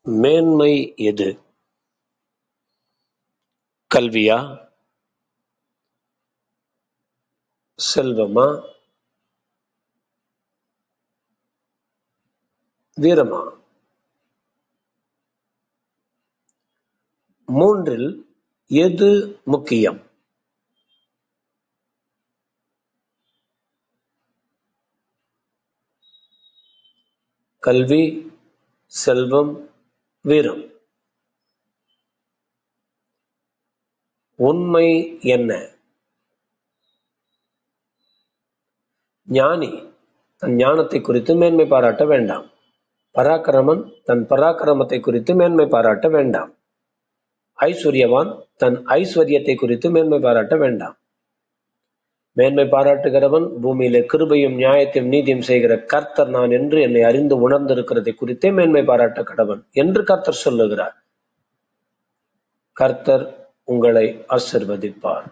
மேன்மை எது? கல்வியா, செல்வமா, வீரமா? மூன்றில் எது முக்கியம்? கல்வி, செல்வம், வீரம். உண்மை என்ன? ஞானி தன் ஞானத்தை குறித்து மேன்மை பாராட்ட வேண்டாம். பராக்கிரமன் தன் பராக்கிரமத்தை குறித்து மேன்மை பாராட்ட வேண்டாம். ஐஸ்வர்யவான் தன் ஐஸ்வர்யத்தை குறித்து மேன்மை பாராட்ட வேண்டாம். மேன்மை பாராட்டுகிறவன் பூமியிலே கிருபையும் நியாயத்தையும் நீதியும் செய்கிற கர்த்தர் நான் என்று என்னை அறிந்து உணர்ந்திருக்கிறதை குறித்தே மேன்மை பாராட்ட கடவன் என்று கர்த்தர் சொல்லுகிறார். கர்த்தர் உங்களை ஆசீர்வதிப்பார்.